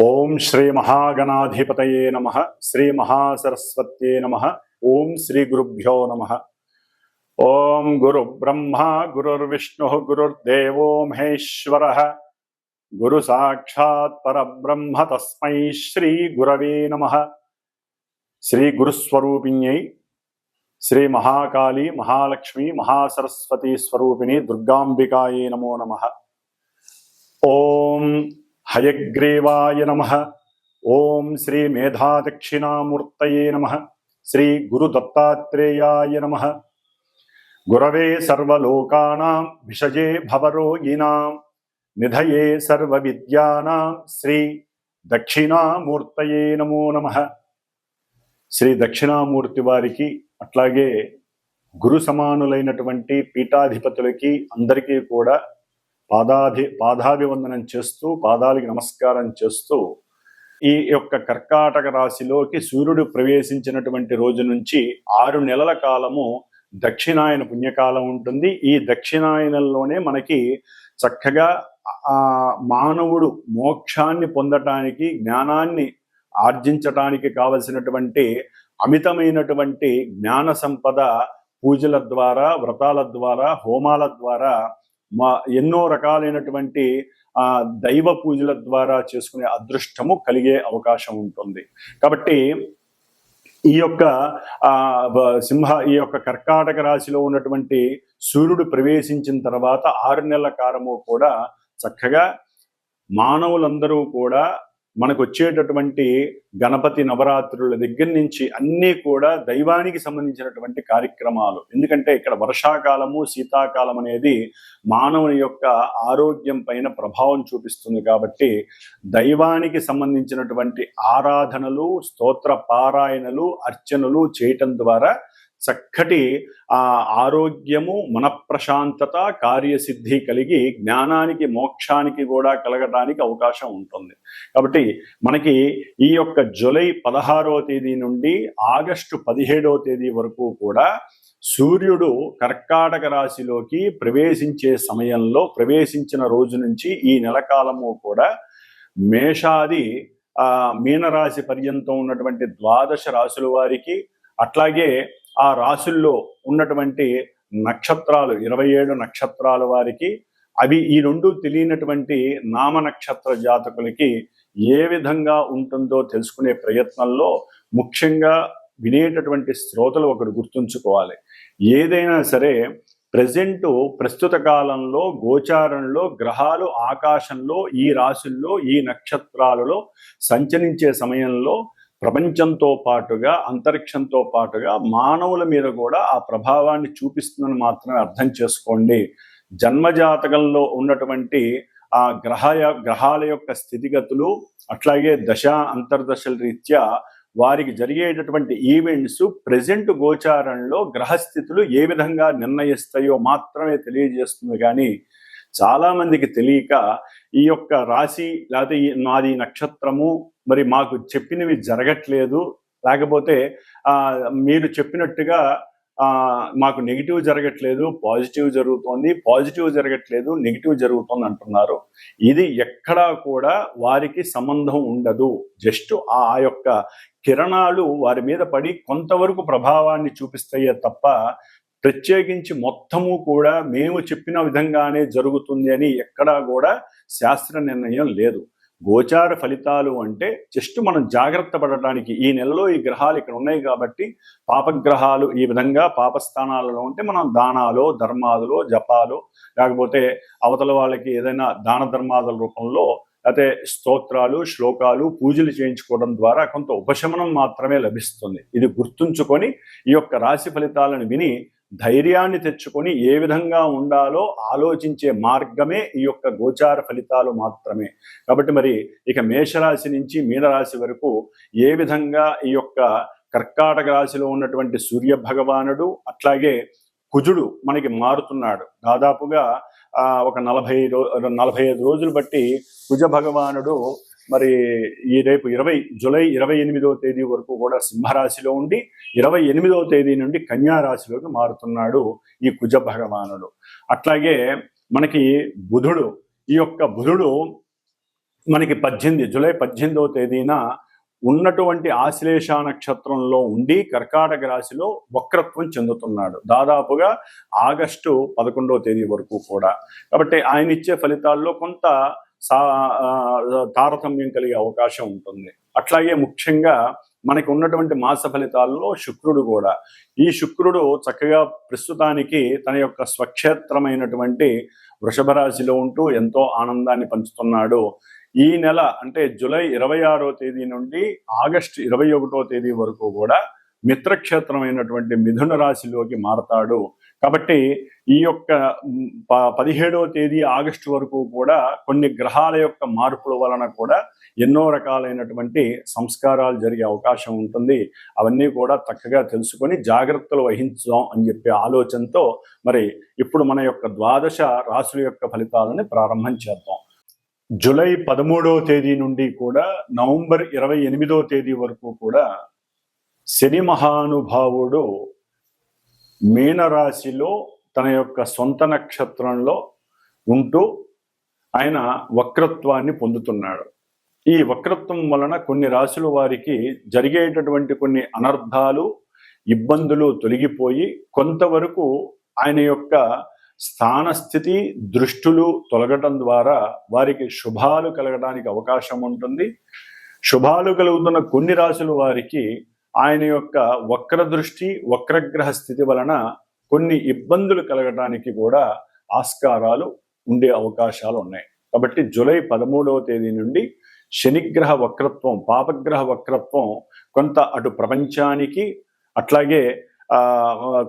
ఓం శ్రీ మహాగణాధిపతయే నమః. శ్రీ మహాసరస్వత్యే నమః. ఓం శ్రీ గురుభ్యో నమః. ఓం గురు బ్రహ్మ గురుర్విష్ణు గురుర్దేవో మహేశ్వరః. గురు సాక్షాత్ పరబ్రహ్మ తస్మై శ్రీ గురవే నమః. శ్రీ గురుస్వరూపిణ్యై శ్రీ మహాకాళీ మహాలక్ష్మి మహాసరస్వతి స్వరూపిణి దుర్గాంబికాయే నమో నమః. ఓం హయగ్రీవాయ నమః. ఓం శ్రీ మేధాదక్షిణామూర్తయే నమః. శ్రీ గురు దత్తాత్రేయాయ నమః. గురవే సర్వలోకానాం విషజే భవరోగిణాం నిధయే సర్వవిద్యానాం శ్రీ దక్షిణామూర్తయే నమో నమః. శ్రీ దక్షిణామూర్తి వారికి అట్లాగే గురు సమానులైనటువంటి పీఠాధిపతులకి అందరికీ కూడా పాదాభివందనం చేస్తూ పాదాలకి నమస్కారం చేస్తూ ఈ యొక్క కర్కాటక రాశిలోకి సూర్యుడు ప్రవేశించినటువంటి రోజు నుంచి 6 నెలల కాలము దక్షిణాయన పుణ్యకాలం ఉంటుంది. ఈ దక్షిణాయనంలోనే మనకి చక్కగా మానవుడు మోక్షాన్ని పొందటానికి జ్ఞానాన్ని ఆర్జించటానికి కావలసినటువంటి అమితమైనటువంటి జ్ఞాన సంపద పూజల ద్వారా వ్రతాల ద్వారా హోమాల ద్వారా ఎన్నో రకాలైనటువంటి దైవ పూజల ద్వారా చేసుకునే అదృష్టము కలిగే అవకాశం ఉంటుంది. కాబట్టి ఈ యొక్క కర్కాటక రాశిలో ఉన్నటువంటి సూర్యుడు ప్రవేశించిన తర్వాత 6 నెలల కాలము కూడా చక్కగా మానవులందరూ కూడా మనకు వచ్చేటటువంటి గణపతి నవరాత్రుల దగ్గర నుంచి అన్నీ కూడా దైవానికి సంబంధించినటువంటి కార్యక్రమాలు. ఎందుకంటే ఇక్కడ వర్షాకాలము శీతాకాలం అనేది మానవుని యొక్క ఆరోగ్యం పైన ప్రభావం చూపిస్తుంది. కాబట్టి దైవానికి సంబంధించినటువంటి ఆరాధనలు స్తోత్ర పారాయణలు అర్చనలు చేయటం ద్వారా చక్కటి ఆరోగ్యము మనఃప్రశాంతత కార్యసిద్ధి కలిగి జ్ఞానానికి మోక్షానికి కూడా కలగడానికి అవకాశం ఉంటుంది. కాబట్టి మనకి ఈ యొక్క జూలై 16వ తేదీ నుండి ఆగస్టు 17వ తేదీ వరకు కూడా సూర్యుడు కర్కాటక రాశిలోకి ప్రవేశించే సమయంలో ప్రవేశించిన రోజు నుంచి ఈ నెల కాలము కూడా మేషాది మీనరాశి పర్యంతం ఉన్నటువంటి 12 రాశుల వారికి అట్లాగే ఆ రాశుల్లో ఉన్నటువంటి నక్షత్రాలు 27 నక్షత్రాల వారికి అవి ఈ రెండు తెలియనటువంటి నామ నక్షత్ర జాతకులకి ఏ విధంగా ఉంటుందో తెలుసుకునే ప్రయత్నంలో ముఖ్యంగా వినేటటువంటి శ్రోతలు ఒకరు గుర్తుంచుకోవాలి. ఏదైనా సరే ప్రస్తుత కాలంలో గోచారంలో గ్రహాలు ఆకాశంలో ఈ రాశుల్లో ఈ నక్షత్రాలలో సంచరించే సమయంలో ప్రపంచంతో పాటుగా అంతరిక్షంతో పాటుగా మానవుల మీద కూడా ఆ ప్రభావాన్ని చూపిస్తుందని మాత్రమే అర్థం చేసుకోండి. జన్మజాతకంలో ఉన్నటువంటి ఆ గ్రహాల యొక్క స్థితిగతులు అట్లాగే అంతర్దశల రీత్యా వారికి జరిగేటటువంటి ఈవెంట్స్ ప్రెజెంట్ గోచారంలో గ్రహస్థితులు ఏ విధంగా నిర్ణయిస్తాయో మాత్రమే తెలియజేస్తుంది. కానీ చాలా మందికి తెలియక ఈ యొక్క రాశి లేకపోతే నాది నక్షత్రము మరి మాకు చెప్పినవి జరగట్లేదు, లేకపోతే మీరు చెప్పినట్టుగా మాకు నెగిటివ్ జరగట్లేదు పాజిటివ్ జరుగుతోంది, పాజిటివ్ జరగట్లేదు నెగిటివ్ జరుగుతుంది అంటున్నారు. ఇది ఎక్కడా కూడా వారికి సంబంధం ఉండదు. జస్ట్ ఆ యొక్క కిరణాలు వారి మీద పడి కొంతవరకు ప్రభావాన్ని చూపిస్తాయే తప్ప ప్రత్యేకించి మొత్తము కూడా మేము చెప్పిన విధంగానే జరుగుతుంది అని ఎక్కడా కూడా శాస్త్ర నిర్ణయం లేదు. గోచార ఫలితాలు అంటే జస్ట్ మనం జాగ్రత్త పడటానికి ఈ నెలలో ఈ గ్రహాలు ఇక్కడ ఉన్నాయి కాబట్టి పాపగ్రహాలు ఈ విధంగా పాపస్థానాలలో ఉంటే మనం దానాలు ధర్మాదులు జపాలు లేకపోతే అవతల వాళ్ళకి ఏదైనా దాన ధర్మాదుల రూపంలో లేకపోతే స్తోత్రాలు శ్లోకాలు పూజలు చేయించుకోవడం ద్వారా కొంత ఉపశమనం మాత్రమే లభిస్తుంది. ఇది గుర్తుంచుకొని ఈ యొక్క రాశి ఫలితాలను విని ధైర్యాన్ని తెచ్చుకొని ఏ విధంగా ఉండాలో ఆలోచించే మార్గమే ఈ యొక్క గోచార ఫలితాలు మాత్రమే. కాబట్టి మరి ఇక మేషరాశి నుంచి మీనరాశి వరకు ఏ విధంగా ఈ యొక్క కర్కాటక రాశిలో ఉన్నటువంటి సూర్య భగవానుడు అట్లాగే కుజుడు మనకి మారుతున్నాడు. దాదాపుగా ఒక 45 రోజులు బట్టి కుజ భగవానుడు మరి ఈ రేపు జూలై 28వ తేదీ వరకు కూడా సింహరాశిలో ఉండి 28వ తేదీ నుండి కన్యా రాశిలోకి మారుతున్నాడు ఈ కుజ భగవానుడు. అట్లాగే మనకి బుధుడు, ఈ యొక్క బుధుడు మనకి జూలై 18వ తేదీన ఉన్నటువంటి ఆశ్లేష నక్షత్రంలో ఉండి కర్కాటక రాశిలో వక్రత్వం చెందుతున్నాడు దాదాపుగా ఆగస్టు 11వ తేదీ వరకు కూడా. కాబట్టి ఆయన ఇచ్చే ఫలితాల్లో కొంత తారతమ్యం కలిగే అవకాశం ఉంటుంది. అట్లాగే ముఖ్యంగా మనకి ఉన్నటువంటి మాస ఫలితాల్లో శుక్రుడు కూడా, ఈ శుక్రుడు చక్కగా ప్రస్తుతానికి తన యొక్క స్వక్షేత్రమైనటువంటి వృషభ రాశిలో ఉంటూ ఎంతో ఆనందాన్ని పంచుతున్నాడు. ఈ నెల అంటే జూలై 26వ తేదీ నుండి ఆగస్టు 21వ తేదీ వరకు కూడా మిత్రక్షేత్రమైనటువంటి మిథున రాశిలోకి మారతాడు. కాబట్టి ఈ యొక్క 17వ తేదీ ఆగస్టు వరకు కూడా కొన్ని గ్రహాల యొక్క మార్పుల వలన కూడా ఎన్నో రకాలైనటువంటి సంస్కారాలు జరిగే అవకాశం ఉంటుంది. అవన్నీ కూడా చక్కగా తెలుసుకొని జాగ్రత్తలు వహించుదాం అని చెప్పే ఆలోచనతో మరి ఇప్పుడు మన యొక్క ద్వాదశ రాశుల యొక్క ఫలితాలని ప్రారంభం చేద్దాం. జూలై 13వ తేదీ నుండి కూడా నవంబర్ 28వ తేదీ వరకు కూడా శని మహానుభావుడు మీనరాశిలో తన యొక్క సొంత నక్షత్రంలో ఉంటూ ఆయన వక్రత్వాన్ని పొందుతున్నాడు. ఈ వక్రత్వం వలన కొన్ని రాశుల వారికి జరిగేటటువంటి కొన్ని అనర్థాలు, ఇబ్బందులు తొలగిపోయి కొంతవరకు ఆయన యొక్క స్థానస్థితి, దృష్టులు తొలగటం ద్వారా వారికి శుభాలు కలగడానికి అవకాశం ఉంటుంది. శుభాలు కలుగుతున్న కొన్ని రాశుల వారికి ఆయన యొక్క వక్ర దృష్టి, వక్రగ్రహ స్థితి వలన కొన్ని ఇబ్బందులు కలగడానికి కూడా ఆస్కారాలు ఉండే అవకాశాలు ఉన్నాయి. కాబట్టి జూలై 13వ తేదీ నుండి శనిగ్రహ వక్రత్వం, పాపగ్రహ వక్రత్వం కొంత అటు ప్రపంచానికి అట్లాగే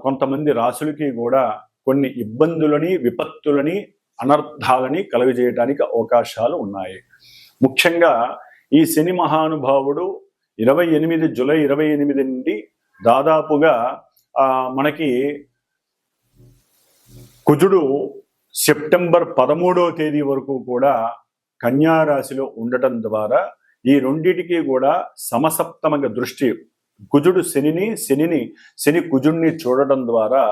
కొంతమంది రాశులకి కూడా కొన్ని ఇబ్బందులని, విపత్తులని, అనర్థాలని కలుగజేయడానికి అవకాశాలు ఉన్నాయి. ముఖ్యంగా ఈ శని మహానుభావుడు జూలై 28 నుండి దాదాపుగా మనకి కుజుడు సెప్టెంబర్ 13వ తేదీ వరకు కూడా కన్యా రాశిలో ఉండటం ద్వారా ఈ రెండిటికి కూడా సమసప్తమగ దృష్టి, కుజుడు శని కుజుడిని చూడటం ద్వారా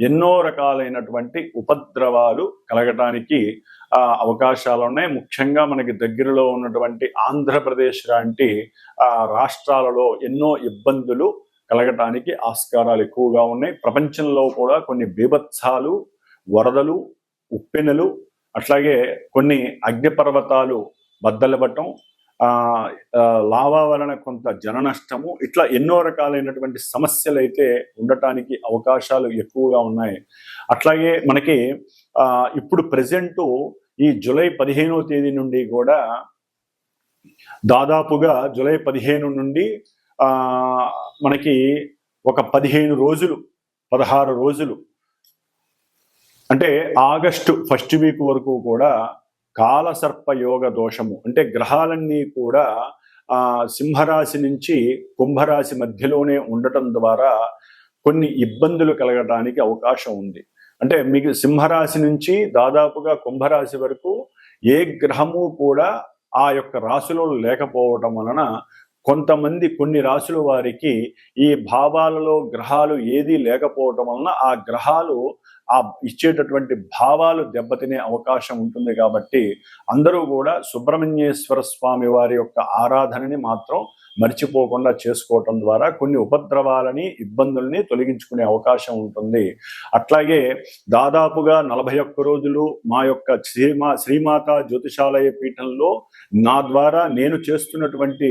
ఎన్నో రకాలైనటువంటి ఉపద్రవాలు కలగటానికి అవకాశాలు ఉన్నాయి. ముఖ్యంగా మనకి దగ్గరలో ఉన్నటువంటి ఆంధ్రప్రదేశ్ లాంటి రాష్ట్రాలలో ఎన్నో ఇబ్బందులు కలగటానికి ఆస్కారాలు ఎక్కువగా ఉన్నాయి. ప్రపంచంలో కూడా కొన్ని బీభత్సాలు, వరదలు, ఉప్పెనలు, అట్లాగే కొన్ని అగ్నిపర్వతాలు బద్దలవ్వటం, లావా వలన కొంత జన నష్టము, ఇట్లా ఎన్నో రకాలైనటువంటి సమస్యలు అయితే ఉండటానికి అవకాశాలు ఎక్కువగా ఉన్నాయి. అట్లాగే మనకి ఇప్పుడు ప్రెజెంటు ఈ జూలై 15వ తేదీ నుండి కూడా దాదాపుగా జూలై 15 నుండి మనకి ఒక 15 రోజులు, 16 రోజులు అంటే ఆగస్టు ఫస్ట్ వీక్ వరకు కూడా కాలసర్ప యోగ దోషము, అంటే గ్రహాలన్నీ కూడా సింహరాశి నుంచి కుంభరాశి మధ్యలోనే ఉండటం ద్వారా కొన్ని ఇబ్బందులు కలగడానికి అవకాశం ఉంది. అంటే మీకు సింహరాశి నుంచి దాదాపుగా కుంభరాశి వరకు ఏ గ్రహము కూడా ఆ యొక్క రాశిలో లేకపోవటం వలన కొన్ని రాశుల వారికి ఈ భావాలలో గ్రహాలు ఏదీ లేకపోవటం వలన ఆ గ్రహాలు ఇచ్చేటటువంటి భావాలు దెబ్బతినే అవకాశం ఉంటుంది. కాబట్టి అందరూ కూడా సుబ్రహ్మణ్యేశ్వర స్వామి వారి యొక్క ఆరాధనని మాత్రం మర్చిపోకుండా చేసుకోవటం ద్వారా కొన్ని ఉపద్రవాలని, ఇబ్బందుల్ని తొలగించుకునే అవకాశం ఉంటుంది. అట్లాగే దాదాపుగా 41 రోజులు మా యొక్క శ్రీమాత జ్యోతిషాలయ పీఠంలో నా ద్వారా నేను చేస్తున్నటువంటి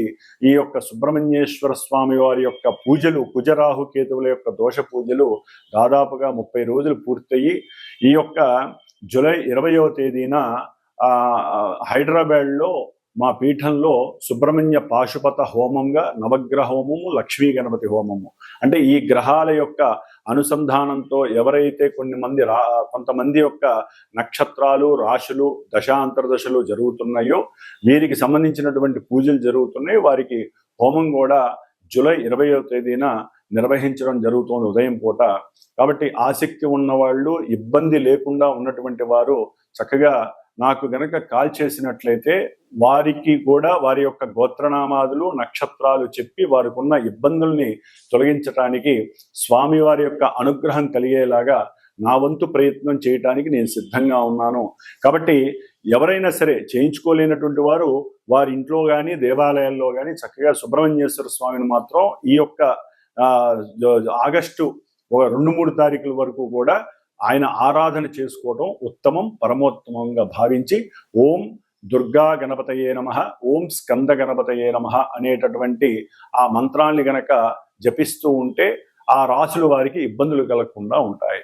ఈ యొక్క సుబ్రహ్మణ్యేశ్వర స్వామి వారి యొక్క పూజలు, కుజరాహు కేతువుల యొక్క దోష పూజలు దాదాపుగా 30 రోజులు పూర్తయి ఈ యొక్క జూలై 20వ తేదీన హైదరాబాద్లో మా పీఠంలో సుబ్రహ్మణ్య పాశుపత హోమంగా నవగ్రహ హోమము, లక్ష్మీ గణపతి హోమము, అంటే ఈ గ్రహాల యొక్క అనుసంధానంతో ఎవరైతే కొంతమంది యొక్క నక్షత్రాలు, రాశులు, దశాంతర్దశలు జరుగుతున్నాయో వీరికి సంబంధించినటువంటి పూజలు జరుగుతున్నాయి. వారికి హోమం కూడా జూలై 20వ తేదీన నిర్వహించడం జరుగుతుంది ఉదయం పూట. కాబట్టి ఆసక్తి ఉన్నవాళ్ళు, ఇబ్బంది లేకుండా ఉన్నటువంటి వారు చక్కగా నాకు గనక కాల్ చేసినట్లయితే వారికి కూడా వారి యొక్క గోత్రనామాదులు, నక్షత్రాలు చెప్పి వారికి ఉన్న ఇబ్బందుల్ని తొలగించడానికి, స్వామివారి యొక్క అనుగ్రహం కలిగేలాగా నా వంతు ప్రయత్నం చేయటానికి నేను సిద్ధంగా ఉన్నాను. కాబట్టి ఎవరైనా సరే చేయించుకోలేనటువంటి వారు వారి ఇంట్లో కానీ దేవాలయాల్లో కానీ చక్కగా సుబ్రహ్మణ్యేశ్వర స్వామిని మాత్రం ఈ యొక్క ఆగస్టు 2-3 తారీఖుల వరకు కూడా ఆయన ఆరాధన చేసుకోవడం ఉత్తమం, పరమోత్తమంగా భావించి ఓం దుర్గా గణపతయే నమః, ఓం స్కంద గణపతయే నమః అనేటటువంటి ఆ మంత్రాన్ని గనక జపిస్తూ ఉంటే ఆ రాశుల వారికి ఇబ్బందులు కలగకుండా ఉంటాయి.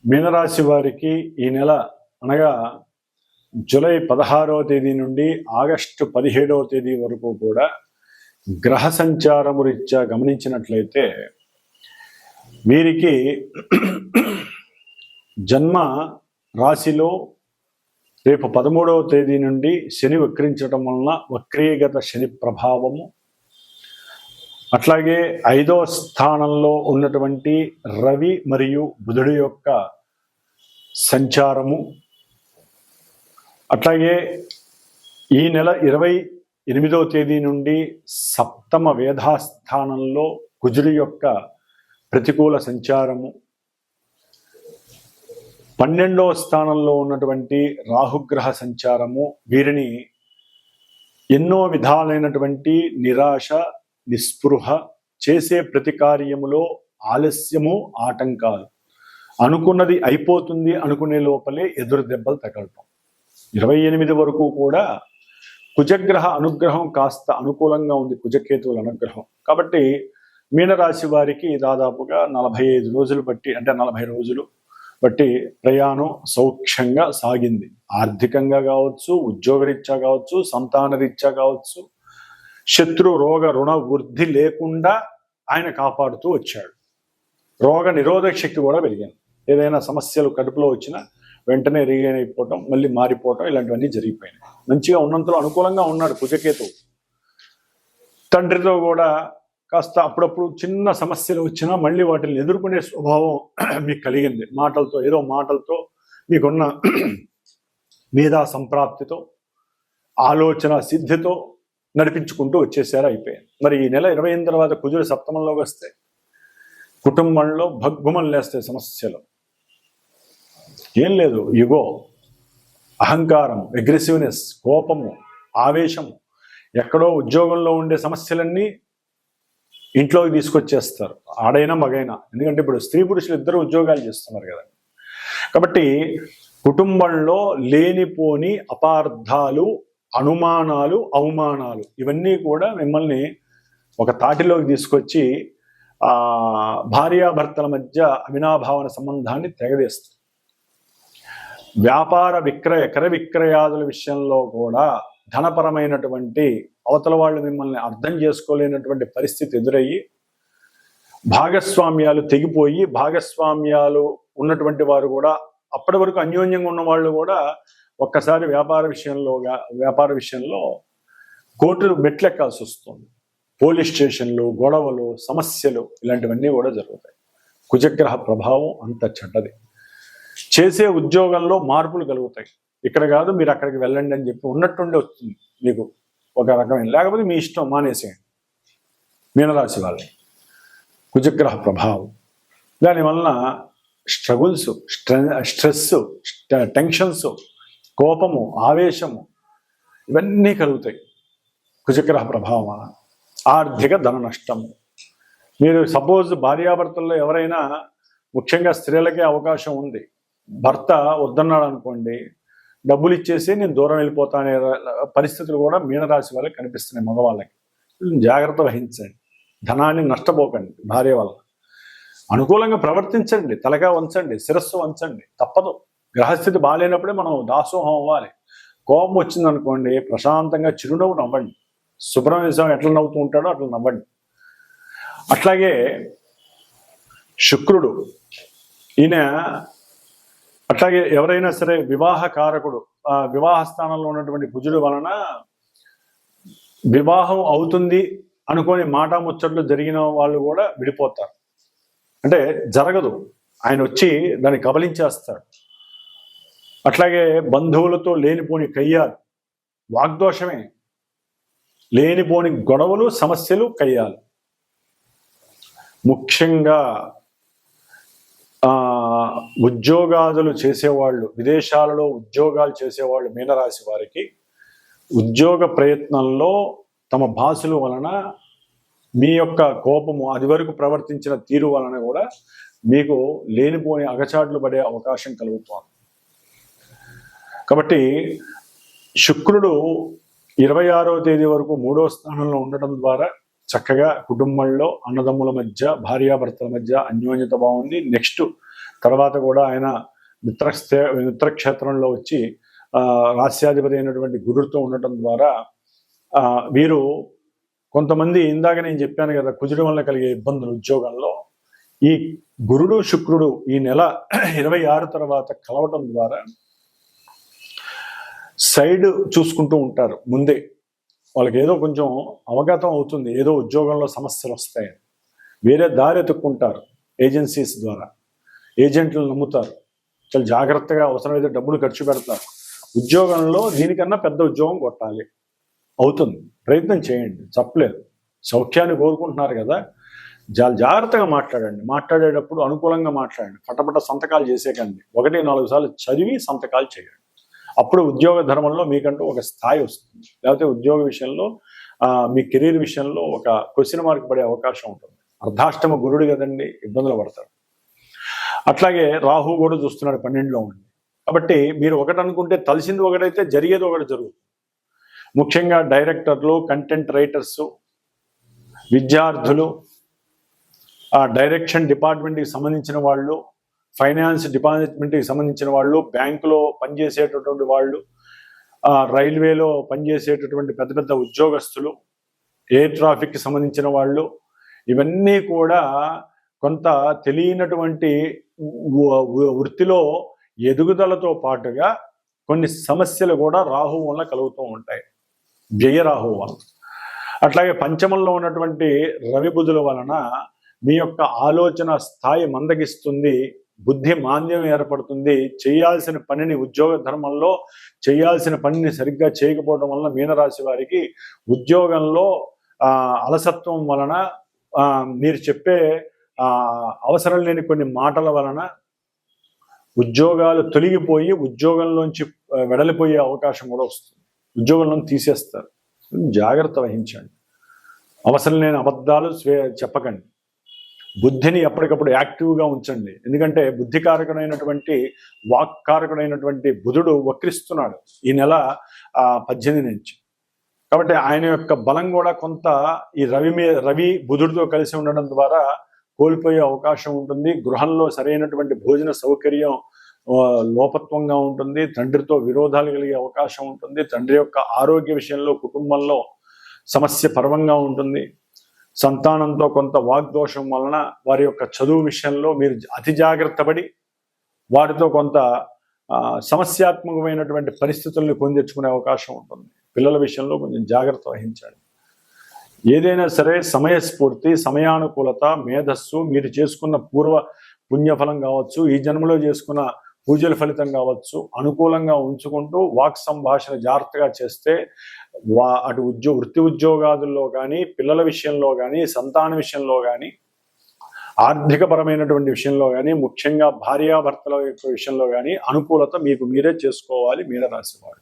మీనరాశి వారికి ఈ నెల అనగా జూలై 16వ తేదీ నుండి ఆగస్టు 17వ తేదీ వరకు కూడా గ్రహ సంచారము రీత్యా గమనించినట్లయితే వీరికి జన్మ రాశిలో రేపు 13వ తేదీ నుండి శని వక్రించడం వలన వక్రీగత శని ప్రభావము, అట్లాగే 5వ స్థానంలో ఉన్నటువంటి రవి మరియు బుధుడి యొక్క సంచారము, అట్లాగే ఈ నెల 28వ తేదీ నుండి సప్తమ వేధాస్థానంలో కుజుడి యొక్క ప్రతికూల సంచారము, 12వ స్థానంలో ఉన్నటువంటి రాహుగ్రహ సంచారము వీరిని ఎన్నో విధాలైనటువంటి నిరాశ, నిస్పృహ, చేసే ప్రతి కార్యములో ఆలస్యము, ఆటంకాలు, అనుకున్నది అయిపోతుంది అనుకునే లోపలే ఎదురు దెబ్బలు తగలటం. 28 వరకు కూడా కుజగ్రహ అనుగ్రహం కాస్త అనుకూలంగా ఉంది, కుజకేతువుల అనుగ్రహం. కాబట్టి మీనరాశి వారికి దాదాపుగా 45 రోజులు బట్టి, అంటే 40 రోజులు బట్టి ప్రయాణం సౌఖ్యంగా సాగింది. ఆర్థికంగా కావచ్చు, ఉద్యోగరీత్యా కావచ్చు, సంతాన రీత్యా కావచ్చు, శత్రు రోగ రుణ వృద్ధి లేకుండా ఆయన కాపాడుతూ వచ్చాడు. రోగ నిరోధక శక్తి కూడా పెరిగింది. ఏదైనా సమస్యలు కడుపులో వచ్చినా వెంటనే రీగైన్ అయిపోవటం, మళ్ళీ మారిపోవటం, ఇలాంటివన్నీ జరిగిపోయినాయి. మంచిగా ఉన్నంతలో అనుకూలంగా ఉన్నాడు కుజకేతు. తండ్రితో కూడా కాస్త అప్పుడప్పుడు చిన్న సమస్యలు వచ్చినా మళ్ళీ వాటిని ఎదుర్కొనే స్వభావం మీకు కలిగింది. ఏదో మాటలతో మీకున్న మేధా సంప్రాప్తితో, ఆలోచన సిద్ధితో నడిపించుకుంటూ వచ్చేసారు, అయిపోయింది. మరి ఈ నెల 28 తర్వాత కుజుడు సప్తమంలోకి వస్తే కుటుంబంలో భగ్గుమం లేస్తాయి సమస్యలు. ఏం లేదు, యుగో, అహంకారం, అగ్రెసివ్నెస్, కోపము, ఆవేశము, ఎక్కడో ఉద్యోగంలో ఉండే సమస్యలన్నీ ఇంట్లోకి తీసుకొచ్చేస్తారు, ఆడైనా మగైనా. ఎందుకంటే ఇప్పుడు స్త్రీ పురుషులు ఇద్దరు ఉద్యోగాలు చేస్తున్నారు కదా. కాబట్టి కుటుంబంలో లేనిపోని అపార్థాలు, అనుమానాలు, అవమానాలు ఇవన్నీ కూడా మిమ్మల్ని ఒక తాటిలోకి తీసుకొచ్చి భార్యాభర్తల మధ్య అవినాభావన సంబంధాన్ని తెగదేస్తుంది. వ్యాపార క్రయ విక్రయాదుల విషయంలో కూడా ధనపరమైనటువంటి అవతల వాళ్ళు మిమ్మల్ని అర్థం చేసుకోలేనటువంటి పరిస్థితి ఎదురయ్యి భాగస్వామ్యాలు తెగిపోయి, భాగస్వామ్యాలు ఉన్నటువంటి వారు కూడా అప్పటి వరకు అన్యోన్యంగా ఉన్న వాళ్ళు కూడా ఒక్కసారి వ్యాపార విషయంలో కోర్టులు మెట్లెక్కాల్సి వస్తుంది. పోలీస్ స్టేషన్లు, గొడవలు, సమస్యలు ఇలాంటివన్నీ కూడా జరుగుతాయి. కుజగ్రహ ప్రభావం అంత చెడ్డది. చేసే ఉద్యోగంలో మార్పులు కలుగుతాయి. ఇక్కడ కాదు మీరు అక్కడికి వెళ్ళండి అని చెప్పి ఉన్నట్టుండి వస్తుంది మీకు ఒక రకమైన, లేకపోతే మీ ఇష్టం మానేసేయండి. మీనరాశి వాళ్ళని కుజగ్రహ ప్రభావం, దానివలన స్ట్రగుల్స్, స్ట్రెస్, టెన్షన్స్, కోపము, ఆవేశము ఇవన్నీ కలుగుతాయి కుజగ్రహ ప్రభావం వలన. ఆర్థిక ధన నష్టము. మీరు సపోజ్ భార్యాభర్తల్లో ఎవరైనా, ముఖ్యంగా స్త్రీలకే అవకాశం ఉంది, భర్త వద్దన్నాడు అనుకోండి, డబ్బులు ఇచ్చేసి నేను దూరం వెళ్ళిపోతా అనే పరిస్థితులు కూడా మీనరాశి వాళ్ళకి కనిపిస్తున్నాయి. మగవాళ్ళకి జాగ్రత్త వహించండి, ధనాన్ని నష్టపోకండి. భార్య వల్ల అనుకూలంగా ప్రవర్తించండి, తలగా వంచండి, శిరస్సు వంచండి, తప్పదు. గ్రహస్థితి బాగాలేనప్పుడే మనం దాసోహం అవ్వాలి. కోపం వచ్చిందనుకోండి, ప్రశాంతంగా చిరునవ్వు నవ్వండి. సుబ్రహ్మణ్య స్వామి ఎట్లా నవ్వుతూ ఉంటాడో అట్లా నవ్వండి. అట్లాగే శుక్రుడు, ఈయన అట్లాగే ఎవరైనా సరే వివాహకారకుడు, వివాహ స్థానంలో ఉన్నటువంటి కుజుడు వలన వివాహం అవుతుంది అనుకొని మాటా ముచ్చట్లు జరిగిన వాళ్ళు కూడా విడిపోతారు. అంటే జరగదు, ఆయన వచ్చి దాన్ని కబలించేస్తాడు. అట్లాగే బంధువులతో లేనిపోని కయ్యాలు, వాగ్దోషమే, లేనిపోని గొడవలు, సమస్యలు, కయ్యాలు. ముఖ్యంగా ఉద్యోగాదులు చేసేవాళ్ళు, విదేశాలలో ఉద్యోగాలు చేసేవాళ్ళు మీనరాశి వారికి ఉద్యోగ ప్రయత్నంలో తమ భాషల వలన మీ యొక్క కోపము, అది వరకు ప్రవర్తించిన తీరు వలన కూడా మీకు లేనిపోని అగచాట్లు పడే అవకాశం కలుగుతోంది. కాబట్టి శుక్రుడు 26వ తేదీ వరకు 3వ స్థానంలో ఉండటం ద్వారా చక్కగా కుటుంబంలో అన్నదమ్ముల మధ్య, భార్యాభర్తల మధ్య అన్యోన్యత బాగుంది. నెక్స్ట్ తర్వాత కూడా ఆయన మిత్రక్షేత్రంలో వచ్చి రాస్యాధిపతి అయినటువంటి గురుడితో ఉండటం ద్వారా వీరు కొంతమంది, ఇందాక నేను చెప్పాను కదా, కుజుడి వల్ల కలిగే ఇబ్బందులు ఉద్యోగంలో, ఈ గురుడు శుక్రుడు ఈ నెల 26 తర్వాత కలవటం ద్వారా సైడ్ చూసుకుంటూ ఉంటారు. ముందే వాళ్ళకి ఏదో కొంచెం అవగతం అవుతుంది, ఏదో ఉద్యోగంలో సమస్యలు వస్తాయని. వేరే దారి ఎత్తుక్కుంటారు, ఏజెన్సీస్ ద్వారా ఏజెంట్లను నమ్ముతారు, చాలా జాగ్రత్తగా అవసరమైతే డబ్బులు ఖర్చు పెడతారు. ఉద్యోగంలో దీనికన్నా పెద్ద ఉద్యోగం కొట్టాలి, అవుతుంది, ప్రయత్నం చేయండి, చెప్పలేదు. సౌఖ్యాన్ని కోరుకుంటున్నారు కదా, జాగ్రత్తగా మాట్లాడండి. మాట్లాడేటప్పుడు అనుకూలంగా మాట్లాడండి, పటపట సంతకాలు చేసేకండి. 1-4 సార్లు చదివి సంతకాలు చేయండి. అప్పుడు ఉద్యోగ ధర్మంలో మీకంటూ ఒక స్థాయి వస్తుంది. లేకపోతే ఉద్యోగ విషయంలో, మీ కెరీర్ విషయంలో ఒక క్వశ్చన్ మార్క్ పడే అవకాశం ఉంటుంది. అర్ధాష్టమ గురుడు కదండి, ఇబ్బందులు పడతారు. అట్లాగే రాహు కూడా చూస్తున్నాడు 12లో ఉండి. కాబట్టి మీరు ఒకటి అనుకుంటే తలసింది ఒకటైతే జరిగేది ఒకటి జరుగుతుంది. ముఖ్యంగా డైరెక్టర్లు, కంటెంట్ రైటర్స్, విద్యార్థులు, డైరెక్షన్ డిపార్ట్మెంట్కి సంబంధించిన వాళ్ళు, ఫైనాన్స్ డిపార్ట్మెంట్కి సంబంధించిన వాళ్ళు, బ్యాంకులో పనిచేసేటటువంటి వాళ్ళు, రైల్వేలో పనిచేసేటటువంటి పెద్ద పెద్ద ఉద్యోగస్తులు, ఎయిర్ ట్రాఫిక్కి సంబంధించిన వాళ్ళు, ఇవన్నీ కూడా కొంత తెలియనటువంటి వృత్తిలో ఎదుగుదలతో పాటుగా కొన్ని సమస్యలు కూడా రాహు వల్ల కలుగుతూ ఉంటాయి, వ్యయరాహు వల్ల. అట్లాగే పంచమంలో ఉన్నటువంటి రవి బుధుల వలన మీ యొక్క ఆలోచన స్థాయి మందగిస్తుంది, బుద్ధి మాంద్యం ఏర్పడుతుంది. చేయాల్సిన పనిని, ఉద్యోగ ధర్మంలో చేయాల్సిన పనిని సరిగ్గా చేయకపోవడం వలన మీనరాశి వారికి ఉద్యోగంలో అలసత్వం వలన, మీరు చెప్పే అవసరం లేని కొన్ని మాటల వలన ఉద్యోగాలు తొలగిపోయి ఉద్యోగంలోంచి వెడలిపోయే అవకాశం కూడా వస్తుంది. ఉద్యోగంలో తీసేస్తారు. జాగ్రత్త వహించండి. అవసరం లేని అబద్ధాలు చెప్పకండి. బుద్ధిని ఎప్పటికప్పుడు యాక్టివ్గా ఉంచండి. ఎందుకంటే బుద్ధికారకుడైనటువంటి, వాక్కారకుడైనటువంటి బుధుడు వక్రిస్తున్నాడు ఈ నెల 18 నుంచి. కాబట్టి ఆయన యొక్క బలం కూడా కొంత ఈ రవి బుధుడితో కలిసి ఉండడం ద్వారా కోల్పోయే అవకాశం ఉంటుంది. గృహంలో సరైనటువంటి భోజన సౌకర్యం లోపత్వంగా ఉంటుంది. తండ్రితో విరోధాలు కలిగే అవకాశం ఉంటుంది. తండ్రి యొక్క ఆరోగ్య విషయంలో, కుటుంబంలో సమస్య పర్వంగా ఉంటుంది. సంతానంతో కొంత వాగ్దోషం వలన వారి యొక్క చదువు విషయంలో మీరు అతి జాగ్రత్త పడి వారితో కొంత సమస్యాత్మకమైనటువంటి పరిస్థితుల్ని కొని తెచ్చుకునే అవకాశం ఉంటుంది. పిల్లల విషయంలో కొంచెం జాగ్రత్త వహించండి. ఏదైనా సరే సమయస్ఫూర్తి, సమయానుకూలత, మేధస్సు, మీరు చేసుకున్న పూర్వ పుణ్యఫలం కావచ్చు, ఈ జన్మలో చేసుకున్న పూజల ఫలితం కావచ్చు, అనుకూలంగా ఉంచుకుంటూ వాక్ సంభాషణ జాగ్రత్తగా చేస్తే అటు వృత్తి ఉద్యోగాదుల్లో కానీ, పిల్లల విషయంలో కానీ, సంతాన విషయంలో కానీ, ఆర్థికపరమైనటువంటి విషయంలో కానీ, ముఖ్యంగా భార్యాభర్తల యొక్క విషయంలో కానీ అనుకూలత మీకు మీరే చేసుకోవాలి మీనరాశి వారు.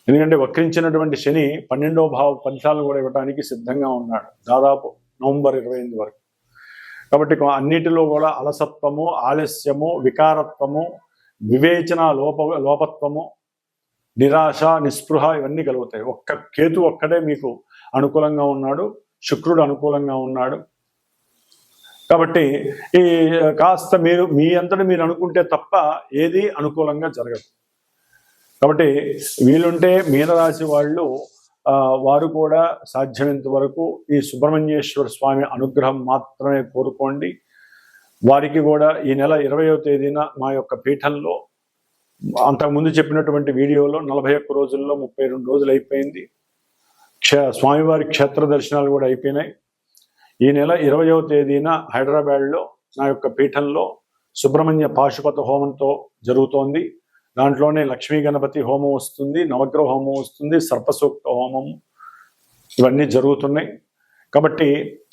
ఎందుకంటే వక్రించినటువంటి శని 12వ భావ ఫలితాలను కూడా ఇవ్వడానికి సిద్ధంగా ఉన్నాడు దాదాపు నవంబర్ 28 వరకు. కాబట్టి అన్నిటిలో కూడా అలసత్వము, ఆలస్యము, వికారత్వము, వివేచన లోపత్వము, నిరాశ, నిస్పృహ ఇవన్నీ కలుగుతాయి. కేతు ఒక్కడే మీకు అనుకూలంగా ఉన్నాడు, శుక్రుడు అనుకూలంగా ఉన్నాడు. కాబట్టి ఈ కాస్త మీ అంతటా మీరు అనుకుంటే తప్ప ఏది అనుకూలంగా జరగదు. కాబట్టి వీలుంటే మీనరాశి వాళ్ళు వారు కూడా సాధ్యమైనంత వరకు ఈ సుబ్రహ్మణ్యేశ్వర స్వామి అనుగ్రహం మాత్రమే కోరుకోండి. వారికి కూడా ఈ నెల 20వ తేదీన మా యొక్క పీఠంలో అంతకుముందు చెప్పినటువంటి వీడియోలో 41 రోజుల్లో 32 రోజులు అయిపోయింది. స్వామివారి క్షేత్ర దర్శనాలు కూడా అయిపోయినాయి. ఈ నెల 20వ తేదీన హైదరాబాద్లో నా యొక్క పీఠంలో సుబ్రహ్మణ్య పాశుపత హోమంతో జరుగుతోంది. దాంట్లోనే లక్ష్మీ గణపతి హోమం వస్తుంది, నవగ్రహ హోమం వస్తుంది, సర్పసూక్త హోమం, ఇవన్నీ జరుగుతున్నాయి. కాబట్టి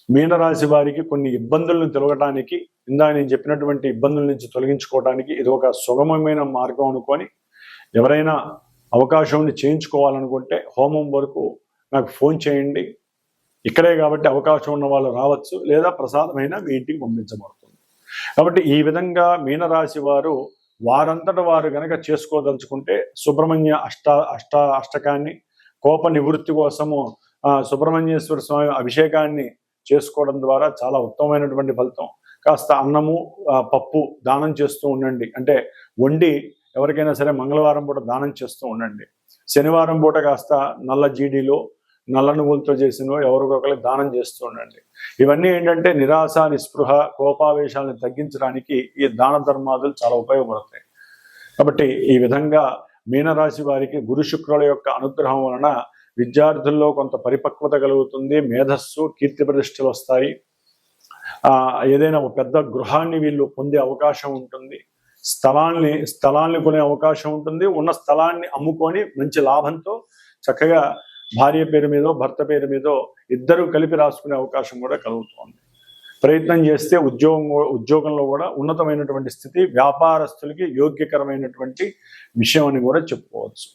మీనరాశి వారికి కొన్ని ఇబ్బందులను తొలగటానికి, ఇందాక నేను చెప్పినటువంటి ఇబ్బందుల నుంచి తొలగించుకోవడానికి ఇది ఒక సుగమమైన మార్గం అనుకొని ఎవరైనా అవకాశం ఉండి చేయించుకోవాలనుకుంటే హోమం వరకు నాకు ఫోన్ చేయండి. ఇక్కడే కాబట్టి అవకాశం ఉన్న వాళ్ళు రావచ్చు, లేదా ప్రసాదమైన మీ ఇంటికి పంపించబడుతుంది. కాబట్టి ఈ విధంగా మీనరాశి వారు వారంతట వారు గనక చేసుకోదలుచుకుంటే సుబ్రహ్మణ్య అష్టకాన్ని, కోప నివృత్తి కోసము సుబ్రహ్మణ్యేశ్వర స్వామి అభిషేకాన్ని చేసుకోవడం ద్వారా చాలా ఉత్తమమైనటువంటి ఫలితం. కాస్త అన్నము పప్పు దానం చేస్తూ ఉండండి. అంటే వండి ఎవరికైనా సరే మంగళవారం పూట దానం చేస్తూ ఉండండి. శనివారం పూట కాస్త నల్ల జీడీలో, నల్ల నువ్వులతో చేసినో ఎవరికొకరికి దానం చేస్తూ ఉండండి. ఇవన్నీ ఏంటంటే నిరాశ, నిస్పృహ, కోపావేశాలను తగ్గించడానికి ఈ దాన ధర్మాదులు చాలా ఉపయోగపడతాయి. కాబట్టి ఈ విధంగా మీనరాశి వారికి గురు శుక్రుల యొక్క అనుగ్రహం వలన విద్యార్థుల్లో కొంత పరిపక్వత కలుగుతుంది, మేధస్సు, కీర్తి ప్రతిష్టలు వస్తాయి. ఏదైనా ఒక పెద్ద గృహాన్ని వీళ్ళు పొందే అవకాశం ఉంటుంది. స్థలాన్ని కొనే అవకాశం ఉంటుంది. ఉన్న స్థలాన్ని అమ్ముకొని మంచి లాభంతో చక్కగా భార్య పేరు మీదో భర్త పేరు మీదో ఇద్దరు కలిపి రాసుకునే అవకాశం కూడా కలుగుతుంది. ప్రయత్నం చేస్తే ఉద్యోగంలో కూడా ఉన్నతమైనటువంటి స్థితి, వ్యాపారస్తులకి యోగ్యకరమైనటువంటి విషయం అని కూడా చెప్పుకోవచ్చు.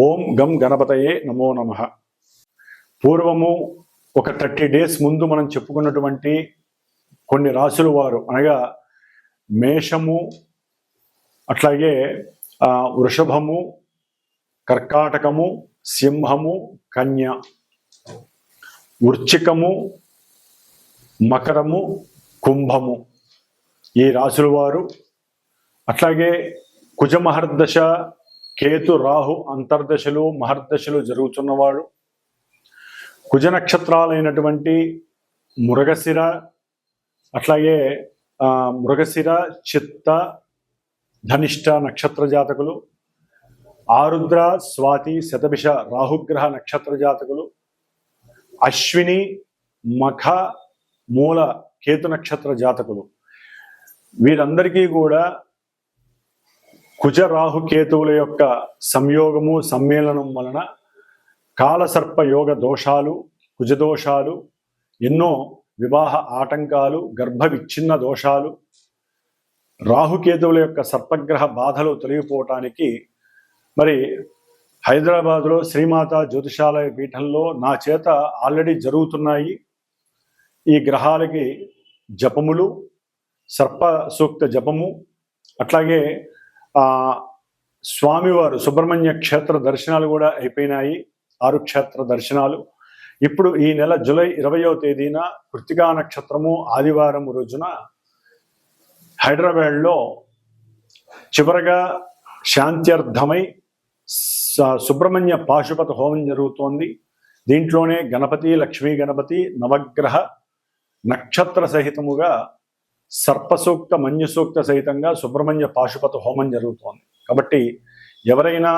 ఓం గం గణపతయే నమో నమః. పూర్వము ఒక 30 days ముందు మనం చెప్పుకున్నటువంటి కొన్ని రాసుల వారు, అనగా మేషము, అట్లాగే వృషభము, కర్కాటకము, సింహము, కన్య, వృశ్చికము, మకరము, కుంభము, ఈ రాసుల వారు, అట్లాగే కుజ మహర్దశ, కేతు రాహు అంతర్దశలు మహర్దశలు జరుగుతున్నవాడు, కుజ నక్షత్రాలైనటువంటి మృగశిర, అట్లాగే మృగశిర, చిత్త, ధనిష్ట నక్షత్ర జాతకులు, ఆరుద్ర, స్వాతి, శతభిష రాహుగ్రహ నక్షత్ర జాతకులు, అశ్విని, మఖ, మూల కేతు నక్షత్ర జాతకులు, వీరందరికీ కూడా కుజ రాహు కేతువుల యొక్క సంయోగము, సమ్మేళనం వలన కాలసర్ప యోగ దోషాలు, కుజదోషాలు, ఎన్నో వివాహ ఆటంకాలు, గర్భ విచ్ఛిన్న దోషాలు, రాహుకేతువుల యొక్క సర్పగ్రహ బాధలు తొలగిపోవటానికి మరి హైదరాబాద్లో శ్రీమాత జ్యోతిషాలయ పీఠంలో నా చేత ఆల్రెడీ జరుగుతున్నాయి. ఈ గ్రహాలకి జపములు, సర్ప సూక్త జపము, అట్లాగే స్వామివారు సుబ్రహ్మణ్య క్షేత్ర దర్శనాలు కూడా అయిపోయినాయి. 6 క్షేత్ర దర్శనాలు. ఇప్పుడు ఈ నెల జూలై 20వ తేదీన కృత్తికా నక్షత్రము ఆదివారం రోజున హైదరాబాద్లో చివరగా శాంత్యర్థమై సుబ్రహ్మణ్య పాశుపత హోమం జరుగుతోంది. దీంట్లోనే గణపతి, లక్ష్మీ గణపతి, నవగ్రహ నక్షత్ర సహితముగా సర్పసూక్త, మన్యుసూక్త సహితంగా సుబ్రహ్మణ్య పాశుపత హోమం జరుగుతోంది. కాబట్టి ఎవరైనా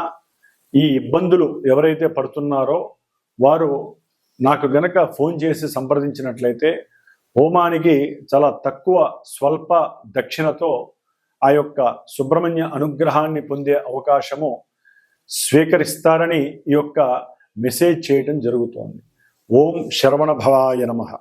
ఈ ఇబ్బందులు ఎవరైతే పడుతున్నారో వారు నాకు గనక ఫోన్ చేసి సంప్రదించినట్లయితే హోమానికి చాలా తక్కువ స్వల్ప దక్షిణతో ఆ యొక్క సుబ్రహ్మణ్య అనుగ్రహాన్ని పొందే అవకాశము స్వీకరిస్తారని ఈ యొక్క మెసేజ్ చేయటం జరుగుతోంది. ఓం శరవణ భవాయ నమః.